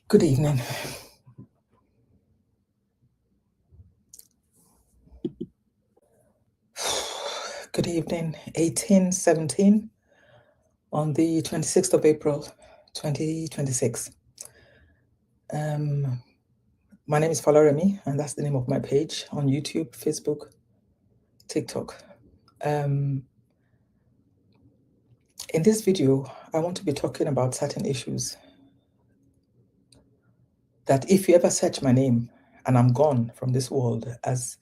Good evening. Good evening. 1817 on the 26th of April, 2026. My name is Falaremi, and that's the name of my page on YouTube, Facebook, TikTok. In this video, I want to be talking about certain issues that if you ever search my name and I'm gone from this world, as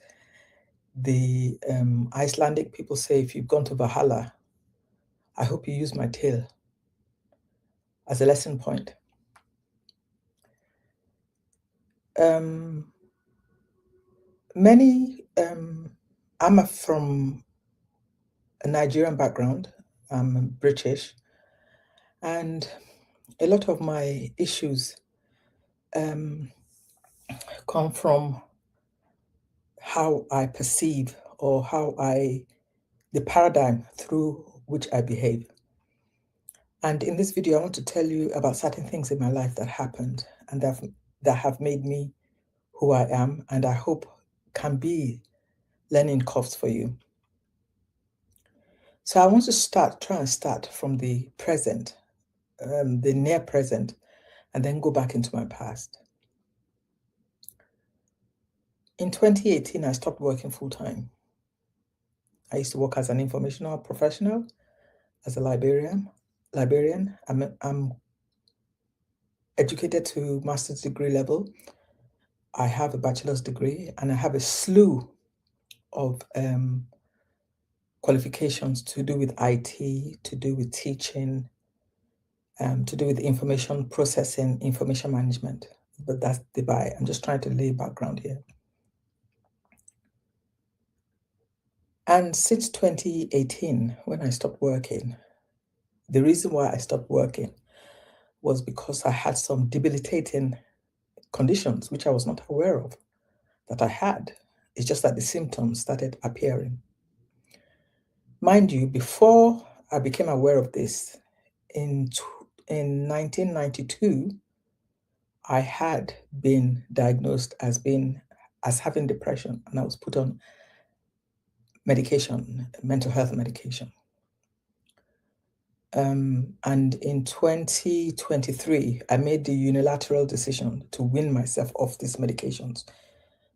the Icelandic people say, if you've gone to Valhalla, I hope you use my tale as a lesson point. I'm from a Nigerian background. I'm British, and a lot of my issues come from how I perceive or the paradigm through which I behave. And in this video, I want to tell you about certain things in my life that happened and that have made me who I am, and I hope can be learning curves for you. So I want to try and start from the present, the near present, and then go back into my past. In 2018, I stopped working full-time. I used to work as an informational professional, as a librarian. I'm educated to master's degree level. I have a bachelor's degree, and I have a slew of qualifications to do with IT, to do with teaching, to do with information processing, information management. But that's the by. I'm just trying to lay background here. And since 2018, when I stopped working, the reason why I stopped working was because I had some debilitating conditions, which I was not aware of that I had. It's just that the symptoms started appearing. Mind you, before I became aware of this, in 1992, I had been diagnosed as having depression, and I was put on medication, mental health medication. And in 2023, I made the unilateral decision to wean myself off these medications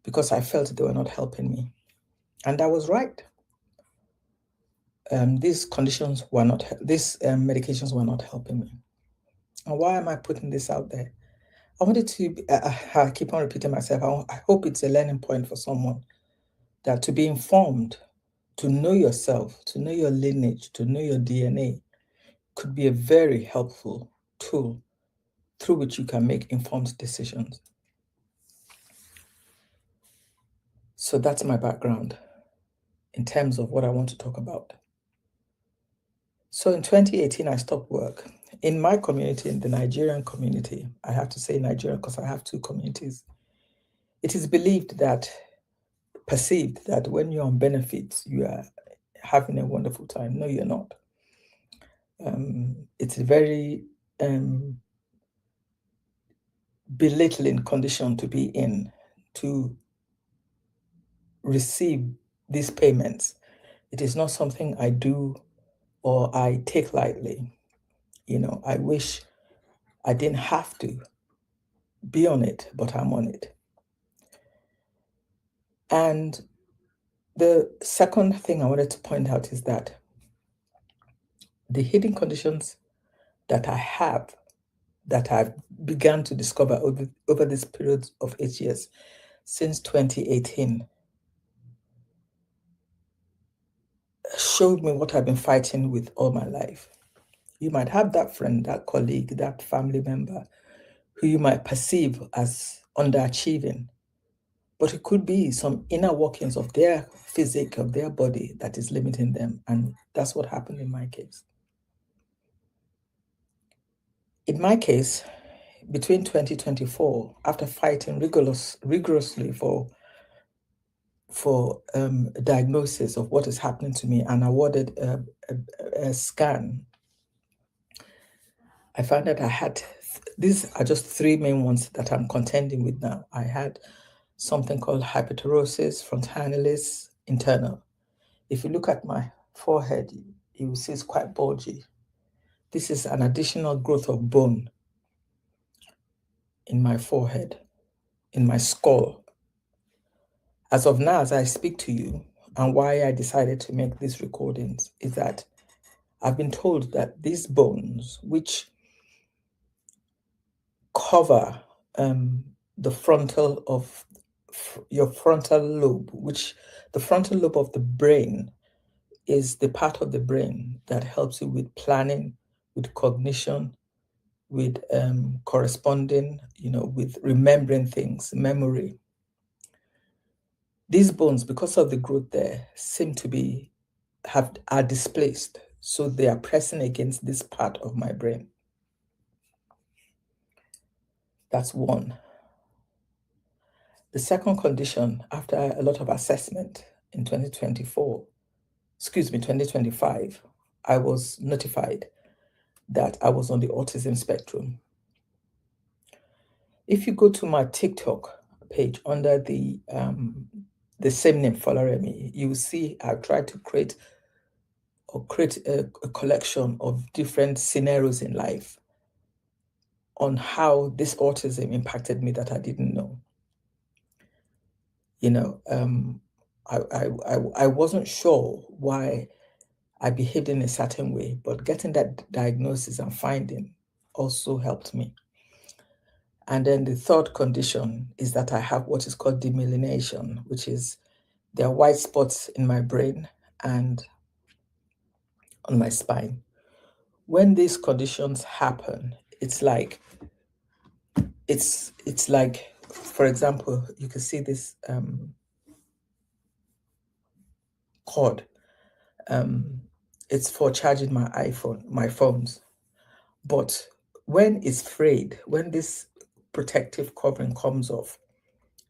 because I felt they were not helping me. And I was right. These medications were not helping me. And why am I putting this out there? I wanted to, I keep on repeating myself, I hope it's a learning point for someone, that to be informed, to know yourself, to know your lineage, to know your DNA, could be a very helpful tool through which you can make informed decisions. So that's my background in terms of what I want to talk about. So in 2018, I stopped work. In my community, in the Nigerian community, I have to say Nigeria because I have two communities. It is perceived that when you're on benefits, you are having a wonderful time. No, you're not. It's a very belittling condition to be in, to receive these payments. It is not something I do or I take lightly. I wish I didn't have to be on it, but I'm on it. And the second thing I wanted to point out is that the hidden conditions that I have, that I've begun to discover over this period of 8 years, since 2018, showed me what I've been fighting with all my life. You might have that friend, that colleague, that family member who you might perceive as underachieving, but it could be some inner workings of their physique, of their body that is limiting them. And that's what happened in my case. In my case, between 2024, after fighting rigorously for a diagnosis of what is happening to me and awarded a scan, I found that I had these are just three main ones that I'm contending with now. I had something called hyperterosis frontalis internal. If you look at my forehead, you will see it's quite bulgy. This is an additional growth of bone in my forehead, in my skull. As of now, as I speak to you, and why I decided to make these recordings is that I've been told that these bones, which cover the frontal of your frontal lobe, which the frontal lobe of the brain is the part of the brain that helps you with planning, with cognition, with corresponding, with remembering things, memory. These bones, because of the growth there, seem to be are displaced. So they are pressing against this part of my brain. That's one. The second condition, after a lot of assessment in 2025, I was notified that I was on the autism spectrum. If you go to my TikTok page under the same name, Folaremi, you will see I've tried to create a collection of different scenarios in life on how this autism impacted me that I didn't know. I wasn't sure why I behaved in a certain way, but getting that diagnosis and finding also helped me. And then the third condition is that I have what is called demyelination, which is there are white spots in my brain and on my spine. When these conditions happen, it's like, for example, you can see this cord. It's for charging my phones. But when it's frayed, when this protective covering comes off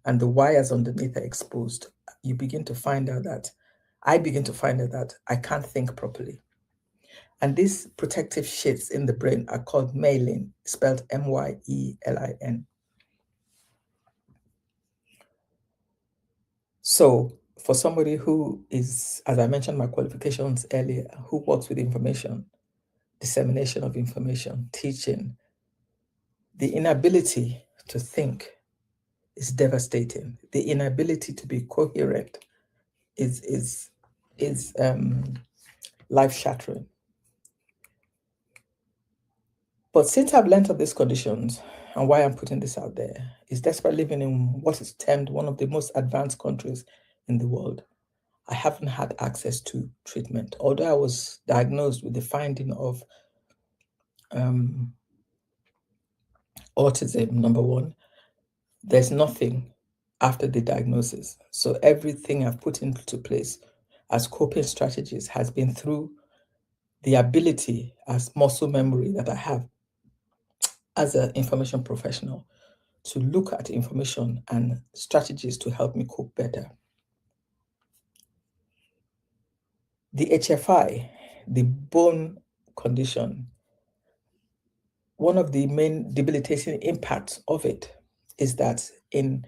and the wires underneath are exposed, I begin to find out that I can't think properly. And these protective sheets in the brain are called myelin, spelled MYELIN. So for somebody who is, as I mentioned my qualifications earlier, who works with information, dissemination of information, teaching, the inability to think is devastating. The inability to be coherent is life-shattering. But since I've learned of these conditions, and why I'm putting this out there, is despite living in what is termed one of the most advanced countries in the world, I haven't had access to treatment. Although I was diagnosed with the finding of autism, number one, there's nothing after the diagnosis. So everything I've put into place as coping strategies has been through the ability as muscle memory that I have as an information professional to look at information and strategies to help me cope better. The HFI, the bone condition, one of the main debilitating impacts of it is that in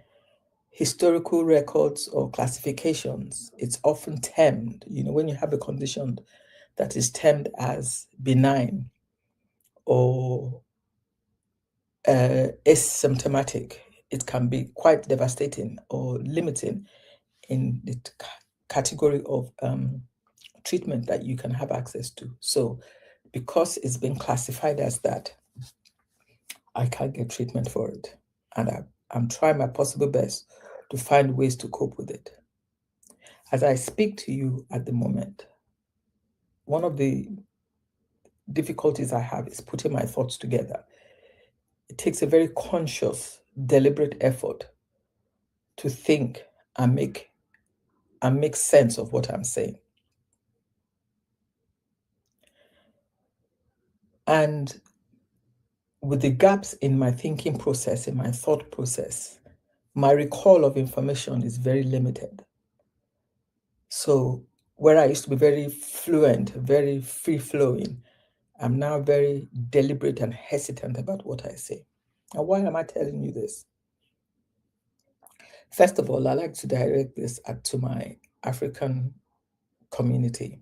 historical records or classifications, it's often termed, when you have a condition that is termed as benign or asymptomatic, it can be quite devastating or limiting in the category of treatment that you can have access to. So because it's been classified as that, I can't get treatment for it. And I'm trying my possible best to find ways to cope with it. As I speak to you at the moment, one of the difficulties I have is putting my thoughts together. It takes a very conscious, deliberate effort to think and make sense of what I'm saying. And with the gaps in my thinking process, in my thought process, my recall of information is very limited. So where I used to be very fluent, very free-flowing, I'm now very deliberate and hesitant about what I say. And why am I telling you this? First of all, I like to direct this to my African community.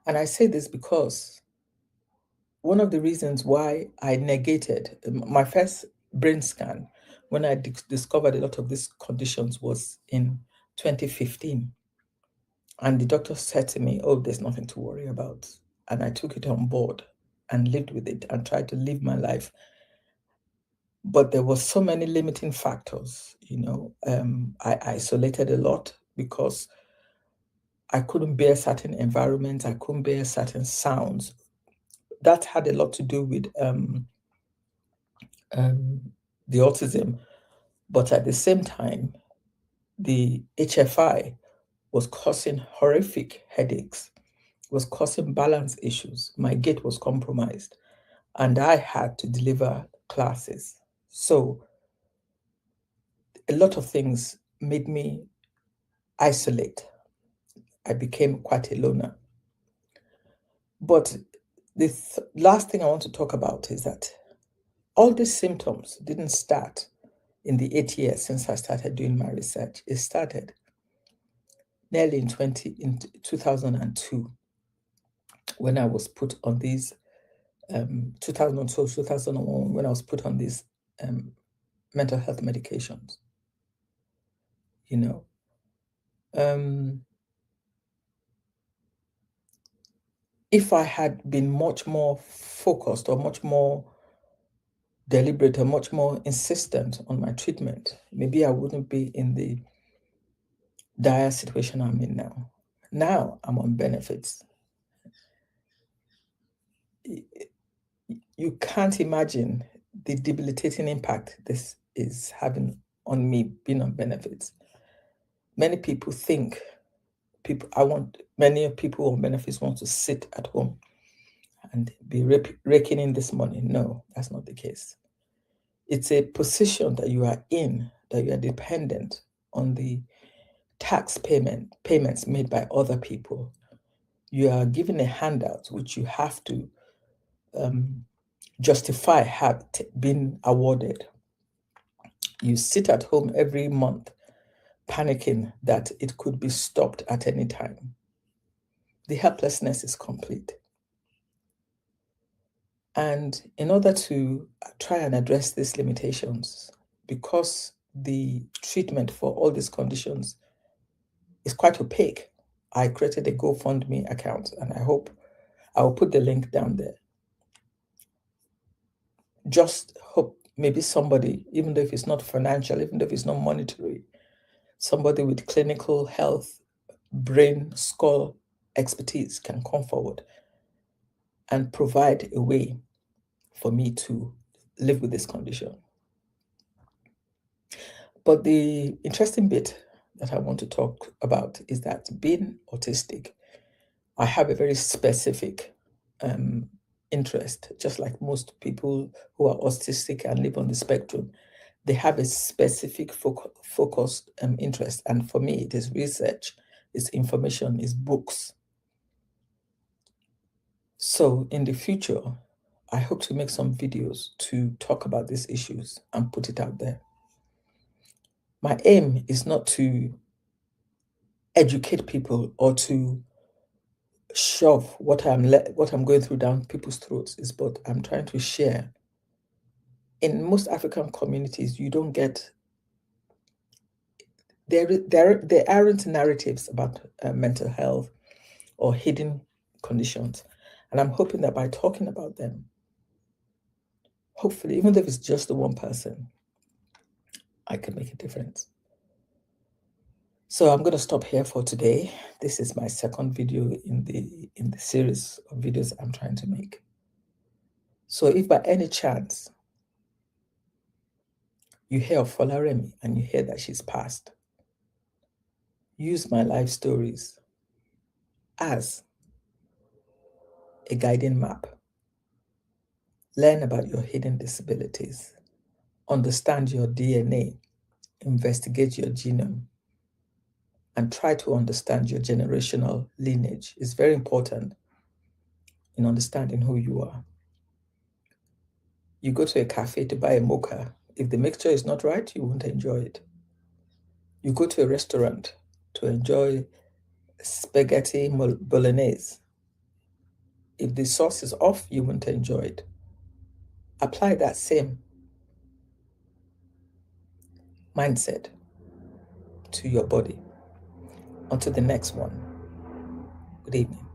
And I say this because one of the reasons why I negated my first brain scan when I discovered a lot of these conditions was in 2015. And the doctor said to me, "Oh, there's nothing to worry about." And I took it on board and lived with it and tried to live my life. But there were so many limiting factors, I isolated a lot because I couldn't bear certain environments, I couldn't bear certain sounds. That had a lot to do with the autism, but at the same time, the HFI was causing horrific headaches, was causing balance issues. My gait was compromised, and I had to deliver classes. So a lot of things made me isolate. I became quite a loner. But the last thing I want to talk about is that all these symptoms didn't start in the 8 years since I started doing my research. It started nearly in 2002 when I was put on these 2002, 2001 when I was put on these mental health medications. If I had been much more focused or much more deliberate or much more insistent on my treatment, maybe I wouldn't be in the dire situation I'm in now. Now I'm on benefits. You can't imagine the debilitating impact this is having on me being on benefits. Many people think many people on benefits want to sit at home and be raking in this money. No, that's not the case. It's a position that you are in, that you are dependent on the tax payments made by other people. You are given a handout which you have to justify have been awarded. You sit at home every month panicking that it could be stopped at any time. The helplessness is complete. And in order to try and address these limitations, because the treatment for all these conditions is quite opaque, I created a GoFundMe account, and I hope I will put the link down there. Just hope maybe somebody, even though if it's not financial, even though if it's not monetary, somebody with clinical health, brain, skull expertise can come forward and provide a way for me to live with this condition. But the interesting bit that I want to talk about is that being autistic, I have a very specific interest, just like most people who are autistic and live on the spectrum. They have a specific focused interest. And for me, it is research, it's information, it's books. So in the future, I hope to make some videos to talk about these issues and put it out there. My aim is not to educate people or to shove what I'm going through down people's throats, but I'm trying to share. In most African communities, you don't get there aren't narratives about mental health or hidden conditions, and I'm hoping that by talking about them, hopefully, even if it's just the one person, I can make a difference. So I'm going to stop here for today. This is my second video in the series of videos I'm trying to make. So if by any chance you hear of Folaremi and you hear that she's passed, use my life stories as a guiding map. Learn about your hidden disabilities. Understand your DNA. Investigate your genome. And try to understand your generational lineage. It's very important in understanding who you are. You go to a cafe to buy a mocha. If the mixture is not right, you won't enjoy it. You go to a restaurant to enjoy spaghetti bolognese. If the sauce is off, you won't enjoy it. Apply that same mindset to your body. On to the next one. Good evening.